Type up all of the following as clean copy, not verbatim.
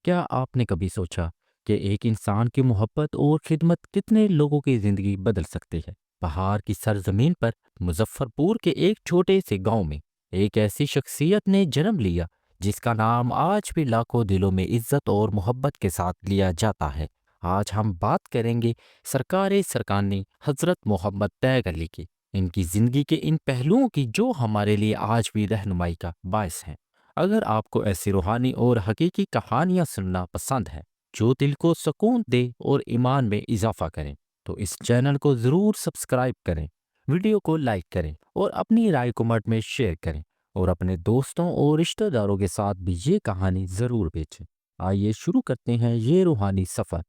کیا آپ نے کبھی سوچا کہ ایک انسان کی محبت اور خدمت کتنے لوگوں کی زندگی بدل سکتی ہے؟ پہاڑ کی سرزمین پر مظفر پور کے ایک چھوٹے سے گاؤں میں ایک ایسی شخصیت نے جنم لیا جس کا نام آج بھی لاکھوں دلوں میں عزت اور محبت کے ساتھ لیا جاتا ہے۔ آج ہم بات کریں گے سرکار سرکانی حضرت محمد تیگ علی کی، ان کی زندگی کے ان پہلوؤں کی جو ہمارے لیے آج بھی رہنمائی کا باعث ہیں۔ اگر آپ کو ایسی روحانی اور حقیقی کہانیاں سننا پسند ہے جو دل کو سکون دے اور ایمان میں اضافہ کریں تو اس چینل کو ضرور سبسکرائب کریں، ویڈیو کو لائک کریں اور اپنی رائے کمنٹ میں شیئر کریں، اور اپنے دوستوں اور رشتہ داروں کے ساتھ بھی یہ کہانی ضرور بیچیں۔ آئیے شروع کرتے ہیں یہ روحانی سفر۔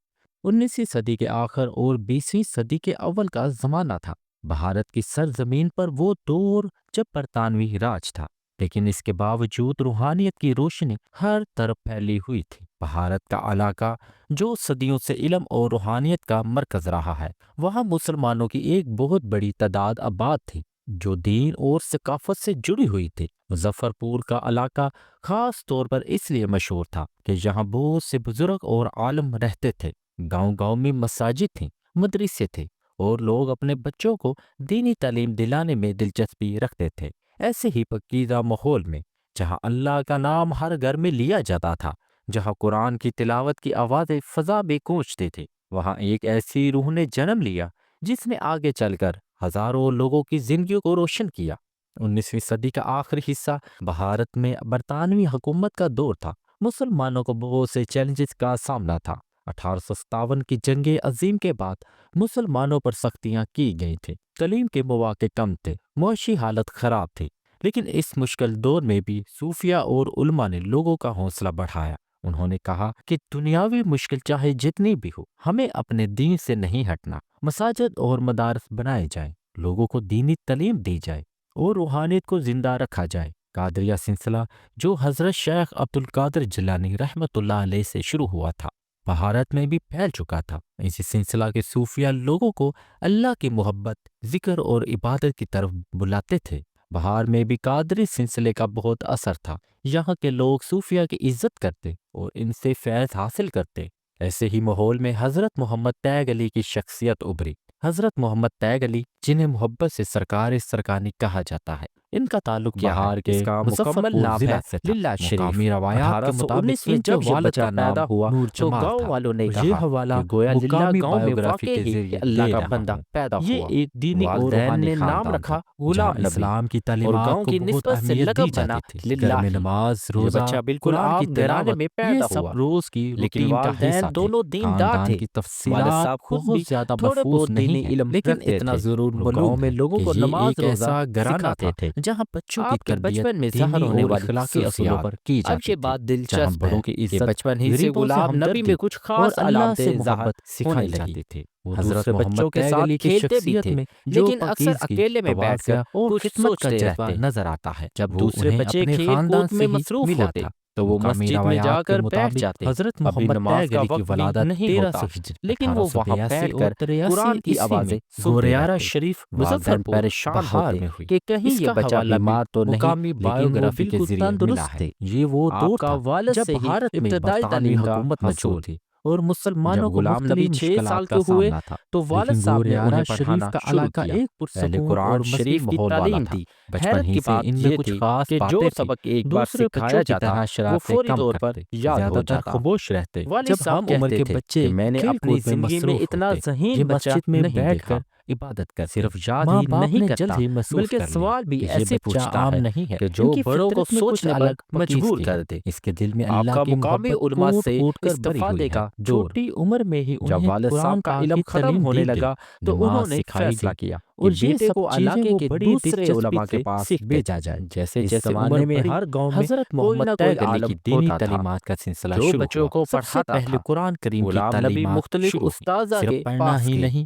19ویں صدی کے آخر اور 20ویں صدی کے اول کا زمانہ تھا۔ بھارت کی سرزمین پر وہ دور جب برطانوی راج تھا، لیکن اس کے باوجود روحانیت کی روشنی ہر طرف پھیلی ہوئی تھی۔ بھارت کا علاقہ جو صدیوں سے علم اور روحانیت کا مرکز رہا ہے، وہاں مسلمانوں کی ایک بہت بڑی تعداد آباد تھی جو دین اور ثقافت سے جڑی ہوئی تھی۔ مظفر پور کا علاقہ خاص طور پر اس لیے مشہور تھا کہ یہاں بہت سے بزرگ اور عالم رہتے تھے۔ گاؤں گاؤں میں مساجد تھیں، مدرسے تھے اور لوگ اپنے بچوں کو دینی تعلیم دلانے میں دلچسپی رکھتے تھے۔ ایسے ہی پاکیزہ ماحول میں جہاں اللہ کا نام ہر گھر میں لیا جاتا تھا، جہاں قرآن کی تلاوت کی آوازیں فضا میں گونجتی تھی، وہاں ایک ایسی روح نے جنم لیا جس نے آگے چل کر ہزاروں لوگوں کی زندگیوں کو روشن کیا۔ 19ویں صدی کا آخری حصہ بھارت میں برطانوی حکومت کا دور تھا۔ مسلمانوں کو بہت سے چیلنجز کا سامنا تھا۔ 1857 کی جنگ عظیم کے بعد مسلمانوں پر سختیاں کی گئی تھیں، تعلیم کے مواقع کم تھے، معاشی حالت خراب تھی، لیکن اس مشکل دور میں بھی صوفیہ اور علماء نے لوگوں کا حوصلہ بڑھایا۔ انہوں نے کہا کہ دنیاوی مشکل چاہے جتنی بھی ہو، ہمیں اپنے دین سے نہیں ہٹنا۔ مساجد اور مدارس بنائے جائیں، لوگوں کو دینی تعلیم دی جائے اور روحانیت کو زندہ رکھا جائے۔ قادریہ سلسلہ جو حضرت شیخ عبد القادر جیلانی رحمۃ اللہ علیہ سے شروع ہوا تھا، بھارت میں بھی پھیل چکا تھا۔ اسی سلسلہ کے صوفیہ لوگوں کو اللہ کی محبت، ذکر اور عبادت کی طرف بلاتے تھے۔ بہار میں بھی قادری سلسلے کا بہت اثر تھا۔ یہاں کے لوگ صوفیہ کی عزت کرتے اور ان سے فیض حاصل کرتے۔ ایسے ہی ماحول میں حضرت محمد تیگ علی کی شخصیت ابھری۔ حضرت محمد تیگ علی، جنہیں محبت سے سرکار سرکانی کہا جاتا ہے، ان کا تعلق بہار کے مکمل نام ہے للہ شریف۔ مقامی روایات کے مطابق ان کے والد کا پیدا ہوا تو گاؤں والوں نے کہا کہ گویا للہ گاؤں میں واقع ہی اللہ کا بندہ پیدا ہوا۔ یہ ایک دینی اور روحانی نام رکھا غلام اسلام کی تعلیمات گاؤں کی نسبت سے لقب بنا للہ۔ نماز، روزہ، بچہ بالکل آپ گھرانے میں پیدا ہوا، روز کی لیکن والدین دونوں دیندار تھے۔ والد صاحب خود بھی زیادہ محفوظ نہیں ہیں، لیکن اتنا ضرور معلوم ہے لوگوں کو نماز روزہ سکھاتے تھے جہاں بچوں کی تربیت بچپن میں ظاہر ہونے والی اخلاقی اصولوں پر کی جاتی تھی۔ اب یہ بات دلچسپ ہے کہ بچپن ہی سے غلام نبی میں کچھ خاص علامتیں ظاہر ہونے لگی تھی۔ وہ دوسرے بچوں کے ساتھ کھیلتے بھی تھے، لیکن اکثر اکیلے میں بیٹھ کر کچھ سوچتے رہتے نظر آتا ہے۔ جب دوسرے بچے کھیل کود میں مصروف ہوتے تو وہ مسجد میں جا کر بیٹھ جاتے۔ حضرت محمد نماز کا وقت بھی نہیں ہوتا، لیکن وہ وہاں بیٹھ کر قرآن کی آوازیں غوریارہ شریف مظفر پریشان ہوتے کہ کہیں یہ بچہ بیمار تو نہیں، لیکن وہ بالکل تندرست تھے۔ یہ وہ دور تھا جب بھارت میں ابتدائی تعلیم کا حصول تھی اور مسلمانوں کو غلام نبی 6 سال کے ہوئے تو والد صاحب نے انہیں پڑھانا شروع کیا۔ پہلے قرآن شریف کی تعلیم دی۔ حیرت کی بات یہ تھی کہ جو سبق ایک بار سکھایا جاتا وہ فوری طور پر یاد ہو جاتا۔ خاموش رہتے۔ والد صاحب کہتے تھے کہ میں نے اپنی زندگی میں اتنا ذہین بچہ نہیں دیکھا۔ عبادت کر صرف یاد ہی نہیں کرتا بلکہ سوال بھی ایسے پوچھتا ہے کہ جو بڑوں کو سوچنے پر مجبور کر دے۔ اس کے دل میں اللہ کی مقامی علماء سے استفادے کا چھوٹی عمر میں ہی جب والد صاحب کا علم ختم ہونے لگا تو انہوں نے فیصلہ کیا اور بیٹے کو علاقے کے دوسرے علماء کے پاس بھیجا جائے۔ جیسے جیسے زمانے میں ہر گاؤں میں حضرت محمد تیگ علی کی دینی تعلیمات کا سلسلہ شروع ہوا۔ بچوں کو پڑھاتا پہلے قرآن کریم کی تعلیمات مختلف استاذہ کے پاس ہی نہیں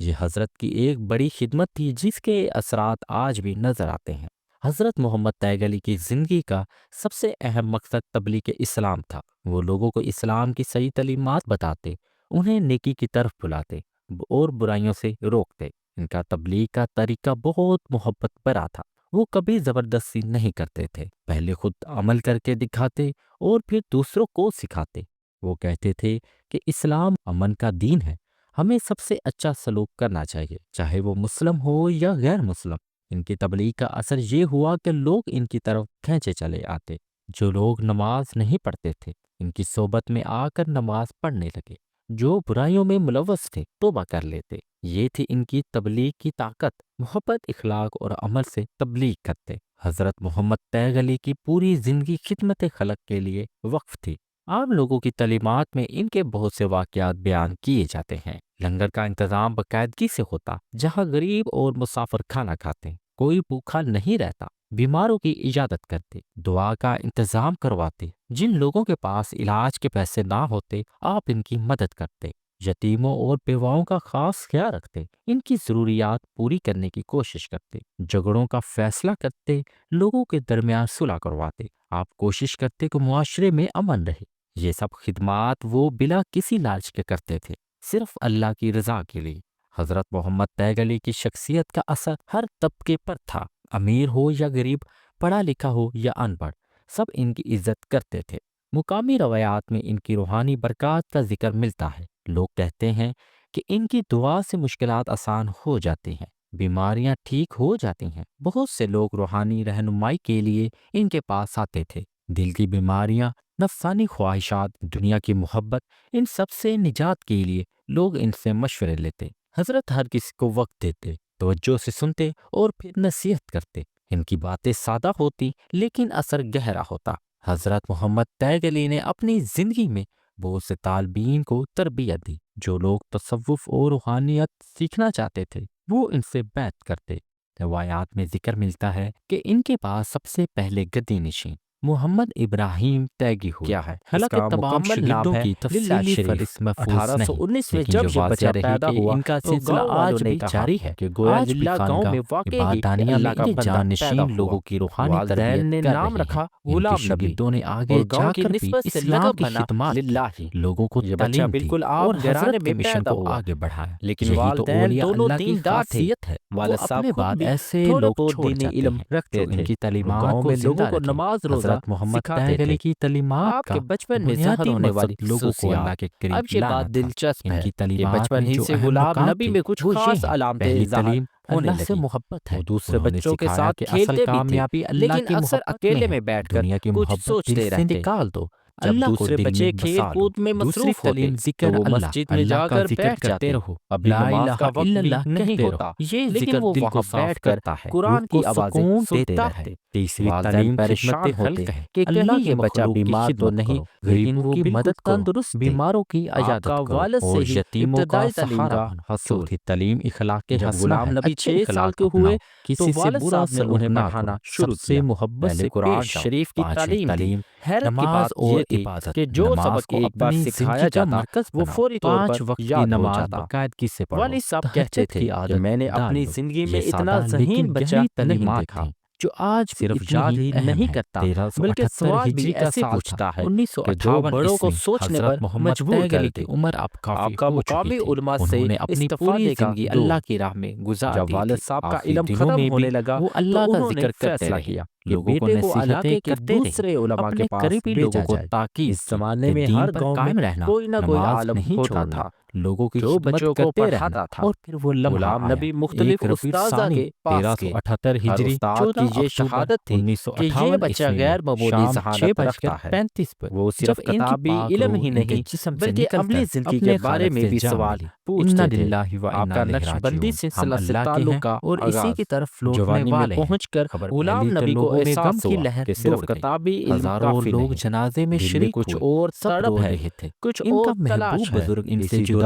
یہ حضرت کی ایک بڑی خدمت تھی جس کے اثرات آج بھی نظر آتے ہیں۔ حضرت محمد تیگ علی کی زندگی کا سب سے اہم مقصد تبلیغ اسلام تھا۔ وہ لوگوں کو اسلام کی صحیح تعلیمات بتاتے، انہیں نیکی کی طرف بلاتے اور برائیوں سے روکتے۔ ان کا تبلیغ کا طریقہ بہت محبت بھرا تھا۔ وہ کبھی زبردستی نہیں کرتے تھے، پہلے خود عمل کر کے دکھاتے اور پھر دوسروں کو سکھاتے۔ وہ کہتے تھے کہ اسلام امن کا دین ہے، ہمیں سب سے اچھا سلوک کرنا چاہیے، چاہے وہ مسلم ہو یا غیر مسلم۔ ان کی تبلیغ کا اثر یہ ہوا کہ لوگ ان کی طرف کھینچے چلے آتے۔ جو لوگ نماز نہیں پڑھتے تھے ان کی صحبت میں آ کر نماز پڑھنے لگے، جو برائیوں میں ملوث تھے توبہ کر لیتے۔ یہ تھی ان کی تبلیغ کی طاقت، محبت، اخلاق اور عمل سے تبلیغ کرتے۔ حضرت محمد تیگ علی کی پوری زندگی خدمت خلق کے لیے وقف تھی۔ عام لوگوں کی تعلیمات میں ان کے بہت سے واقعات بیان کیے جاتے ہیں۔ لنگر کا انتظام باقاعدگی سے ہوتا، جہاں غریب اور مسافر کھانا کھاتے، کوئی بھوکا نہیں رہتا۔ بیماروں کی عیادت کرتے، دعا کا انتظام کرواتے، جن لوگوں کے پاس علاج کے پیسے نہ ہوتے آپ ان کی مدد کرتے، یتیموں اور بیواؤں کا خاص خیال رکھتے، ان کی ضروریات پوری کرنے کی کوشش کرتے، جھگڑوں کا فیصلہ کرتے، لوگوں کے درمیان صلح کرواتے، آپ کوشش کرتے کہ معاشرے میں امن رہے۔ یہ سب خدمات وہ بلا کسی لالچ کے کرتے تھے، صرف اللہ کی رضا کے لیے۔ حضرت محمد تیگ علی کی شخصیت کا اثر ہر طبقے پر تھا، امیر ہو یا غریب، پڑھا لکھا ہو یا ان پڑھ، سب ان کی عزت کرتے تھے۔ مقامی روایات میں ان کی روحانی برکات کا ذکر ملتا ہے۔ لوگ کہتے ہیں کہ ان کی دعا سے مشکلات آسان ہو جاتی ہیں، بیماریاں ٹھیک ہو جاتی ہیں۔ بہت سے لوگ روحانی رہنمائی کے لیے ان کے پاس آتے تھے۔ دل کی بیماریاں، نفسانی خواہشات، دنیا کی محبت، ان سب سے نجات کے لیے لوگ ان سے مشورے لیتے۔ حضرت ہر کسی کو وقت دیتے، توجہ سے سنتے اور پھر نصیحت کرتے۔ ان کی باتیں سادہ ہوتی لیکن اثر گہرا ہوتا۔ حضرت محمد تیگ علی نے اپنی زندگی میں بہت سے طالبین کو تربیت دی۔ جو لوگ تصوف اور روحانیت سیکھنا چاہتے تھے وہ ان سے بیعت کرتے۔ روایات میں ذکر ملتا ہے کہ ان کے پاس سب سے پہلے گدی نشین محمد ابراہیم تیگی ہوئے۔ کیا ہے حالانکہ تمام شاگردوں کی تفصیلی فہرست محفوظ نہیں، 1819 میں لیکن جب جو یہ واضح بچہ رہی پیدا کہ ہوا ان کا تو سلسلہ گاؤں آج والوں نے بھی کہا جاری ہے کہ گویا آج بھی للہ گاؤں خانقاہ میں واقعی عبادانیہ اللہ میں کا ان بندہ جانشین پیدا ہوا۔ لوگوں کی روحانی والدین تربیت نے کر نام رہے رکھا ہیں۔ ان کے غلام نبی، شاگردوں نے آگے اور جا گاؤں کی کر بھی نسبت سے اسلام لقب کی بنا خدمات کی، للہ ہی۔ لوگوں کو یہ بچہ تعلیم دی بالکل اور عام گھرانے حضرت میں کے مشن پیدا کو ہوا، آگے بڑھایا۔ لیکن یہی تو والدین اولیاء دونوں اللہ کی دیندار تھے۔ خاصیت ہے۔ وہ والد صاحب اپنے خود بعد بھی ایسے تھوڑا لوگ بہت چھوڑ دینی جاتے علم ہیں رکھتے جو تھے۔ ان کی وہ تعلیمات گاؤں کو میں زندہ لوگوں کو رکھیں۔ نماز روزہ حضرت محمد سکھاتے تیگ علی تھے۔ کی تعلیمات آپ کا کے بچپن میں ظاہر بنیادی ہونے والی مقصد لوگوں کو اللہ خصوصیات کے اب قریب یہ لانا بات تھا۔ دلچسپ ان ہے کی کہ تعلیمات بچپن میں ہی جو سے اہم غلام نکات نبی تھے میں کچھ وہ یہ خاص ہیں۔ علامتیں پہلی ظاہر تعلیم ہونے اللہ سے لگی۔ محبت ہے۔ وہ دوسرے انہوں نے بچوں کے سکھایا ساتھ کہ اصل کھیلتے بھی تھے، کامیابی اللہ لیکن کی اکثر محبت میں اکیلے ہے۔ میں بیٹھ کر دنیا کی کچھ محبت دل سوچتے سے رہتے۔ نکال دو، جب اللہ کو دوسرے دل بچے میں کھیل بسا لو۔ کود میں دوسری مصروف ہوتے تعلیم تو ذکر وہ اللہ، مسجد میں اللہ جا کا کر ذکر بیٹھ کرتے جاتے۔ رہو، ابھی لا نماز الہ کا وقت الا بھی اللہ نہیں کہتے ہوتا، رہو۔ یہ لیکن ذکر وہ دل کو وہاں صاف بیٹھ کر کرتا ہے، روح قرآن کو کی آوازیں سکون سنتے دیتا ہے۔ رہتے۔ تیسری والدین تعلیم پریشان خدمت ہوتے خلق ہے کہ اللہ کہیں کی یہ بچہ مخلوق کی بیمار تو خدمت نہیں، کرو، لیکن غریبوں وہ کی بالکل مدد کرو، تندرست تھے۔ بیماروں کی آپ کا عیادت کرو والد سے اور ہی یتیموں کا ابتدائی تعلیم سہارا کا بنو۔ حصول۔ چوتھی تعلیم اخلاق جب حسنہ غلام ہے، نبی اچھے 6 سال اخلاق کے ہوئے اپناؤ، تو کسی سے والد برا صاحب نے سلوک انہیں نہ پڑھانا کرو، شروع سب سے کیا۔ محبت پہلے سے قرآن پیش آؤ۔ شریف کی پانچویں تعلیم دی۔ تعلیم حیرت کی نماز بات اور یہ تھی عبادت، کہ جو نماز سبق کو ایک بار اپنی سکھایا زندگی کا جاتا مرکز وہ بناؤ۔ فوری طور پر 5 وقت کی یاد ہو نماز جاتا۔ باقاعدگی سے پڑھو، والد صاحب کہتے تہجد تھے کی کہ عادت میں نے ڈال اپنی لو۔ زندگی یہ میں اتنا سادہ ذہین لیکن بچہ گہری نہیں تعلیمات دیکھا تھیں جو آج بھی صرف اتنی یاد ہی ہی اہم نہیں ہے۔ کرتا 1378 بلکہ سوال بھی ہجری کا ایسے سال تھا۔ پوچھتا ہے کہ جو 1958 بڑوں کو عیسوی۔ سوچنے پر حضرت محمد مجبور تیگ کر علی کی دے۔ عمر اب کافی آپ کا ہو چکی مقامی تھی۔ علماء سے انہوں نے اپنی پوری استفادے کا زندگی دور۔ اللہ کی راہ میں گزار جب دی والد تھی۔ صاحب کا آخری علم دنوں ختم میں بھی ہونے لگا وہ تو اللہ کا انہوں نے ذکر کرتے فیصلہ رہے، کیا کہ لوگوں کو بیٹے کو نصیحتیں علاقے کے کرتے رہے، دوسرے علماء کے اپنے پاس قریبی بھیجا لوگوں کو جائے۔ تاکید اس کی زمانے کہ میں دین ہر پر گاؤں میں قائم رہنا، کوئی نہ کوئی نماز عالم نہیں ہوتا چھوڑنا، تھا لوگوں کی جو خدمت بچوں کو کرتے رہنا۔ پڑھاتا تھا۔ اور پھر وہ لمحہ غلام آیا، نبی ایک مختلف ربیع استاذہ ثانی کے پاس گئے۔ 1378 ہر ہجری، استاد 14 کی یہ اکتوبر شہادت تھی کہ یہ 1958 بچہ عیسوی میں غیر معمولی شام ذہانت رکھتا ہے۔ 6:35 پر وہ جب صرف ان کی کتابی پاک علم روح ہی ان کے نہیں جسم سے بلکہ نکل عملی کر زندگی کے اپنے بارے خالق میں سے بھی جا سوال ملی۔ پوچھتے انا تھے۔ للہ و آپ انا کا الیہ نقشبندی راجعون۔ ہم سلسلہ سے اللہ کے ہیں تعلق کا اور اسی آغاز۔ کی طرف لوٹنے جوانی میں والے ہیں۔ پہنچ کر خبر غلام پھیلی تو نبی کو لوگوں میں غم احساس کی ہوا لہر کہ دوڑ صرف گئی۔ کتابی علم ہزاروں کافی لوگ نہیں، جنازے میں دل میں شریک کچھ ہوئے، اور سب رو تڑپ ہے، رہے تھے۔ کچھ ان اور کا محبوب تلاش ہے۔ بزرگ ان سے اسی جدا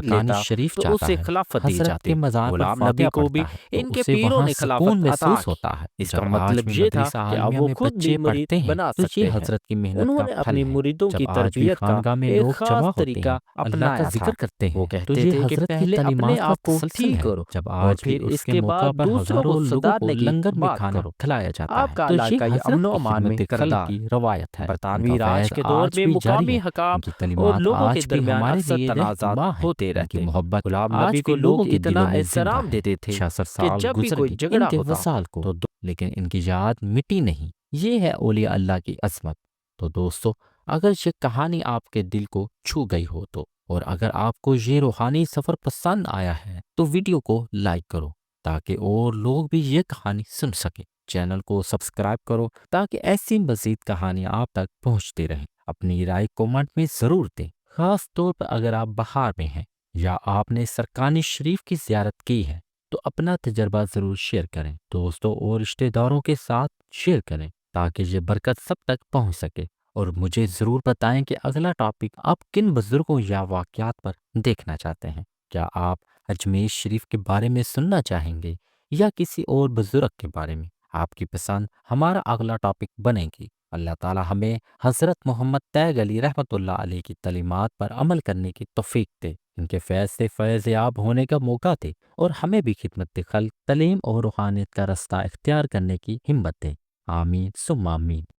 سرکانی لیتا شریف تو چاہتا اسے ہے، خلافت دی حضرت جاتی۔ کے مزار پر غلام نبی فاتحہ کو بھی پڑھتا ہے تو ان کے اسے پیروں وہاں نے سکون خلافت عطا محسوس کی۔ ہوتا ہے۔ اس جب کا آج مطلب بھی یہ تھا مدرسہ کہ اب عالمیہ وہ میں خود بھی بچے مرید پڑھتے ہیں بنا تو یہ سکتے ہیں۔ حضرت کی محنت انہوں کا نے پھل اپنی ہے۔ مریدوں جب کی آج بھی تربیت کا خانقاہ میں ایک لوگ خاص جمع ہوتے طریقہ ہیں، اللہ کا اپنایا تھا۔ ذکر کرتے وہ ہیں تو کہتے یہ تھے کہ حضرت کی پہلے اپنے تعلیمات کا آپ کو تسلسل ٹھیک ہے۔ کرو جب اور آج بھی پھر اس اس کے کے موقع بعد پر دوسروں کو ہزاروں لوگوں کو سدھارنے کی لنگر میں بات کھانا کرو۔ کھلایا جاتا ہے آپ کا تو یہ علاقہ یہ حضرت امن و کی امان میں خدمت خلق کردار۔ کی روایت ہے۔ ان کا برطانوی راج فیض کے دور آج میں بھی جاری مقامی ہے، ان حکام کی اور تعلیمات لوگوں کے آج بھی درمیان ہمارے اکثر لیے تنازعات رہنما ہیں، ہوتے ان کی رہتے۔ محبت غلام آج نبی بھی کو لوگوں لوگ کے اتنا دلوں میں زندہ احترام ہے۔ دیتے تھے 66 کہ سال جب بھی گزر کوئی گئے ان جھگڑا کے ہوتا وصال کو، لیکن ان کی یاد مٹی نہیں۔ یہ ہے اولیاء اللہ کی عظمت۔ تو دوستو، اگر یہ کہانی آپ کے دل کو چھو گئی ہو تو، اور اگر آپ کو یہ روحانی سفر پسند آیا ہے تو ویڈیو کو لائک کرو تاکہ اور لوگ بھی یہ کہانی سن سکیں۔ چینل کو سبسکرائب کرو تاکہ ایسی مزید کہانیاں آپ تک پہنچتی رہیں۔ اپنی رائے کومنٹ میں ضرور دیں، خاص طور پر اگر آپ بہار میں ہیں یا آپ نے سرکانی شریف کی زیارت کی ہے تو اپنا تجربہ ضرور شیئر کریں۔ دوستوں اور رشتہ داروں کے ساتھ شیئر کریں تاکہ یہ برکت سب تک پہنچ سکے۔ اور مجھے ضرور بتائیں کہ اگلا ٹاپک آپ کن بزرگوں یا واقعات پر دیکھنا چاہتے ہیں۔ کیا آپ اجمیر شریف کے بارے میں سننا چاہیں گے یا کسی اور بزرگ کے بارے میں؟ آپ کی پسند ہمارا اگلا ٹاپک بنے گی۔ اللہ تعالی ہمیں حضرت محمد تیغ علی رحمۃ اللہ علیہ کی تعلیمات پر عمل کرنے کی توفیق دے، ان کے فیض سے فیض یاب ہونے کا موقع دے، اور ہمیں بھی خدمت خلق، تعلیم اور روحانیت کا رستہ اختیار کرنے کی ہمت دے۔ آمین ثم آمین۔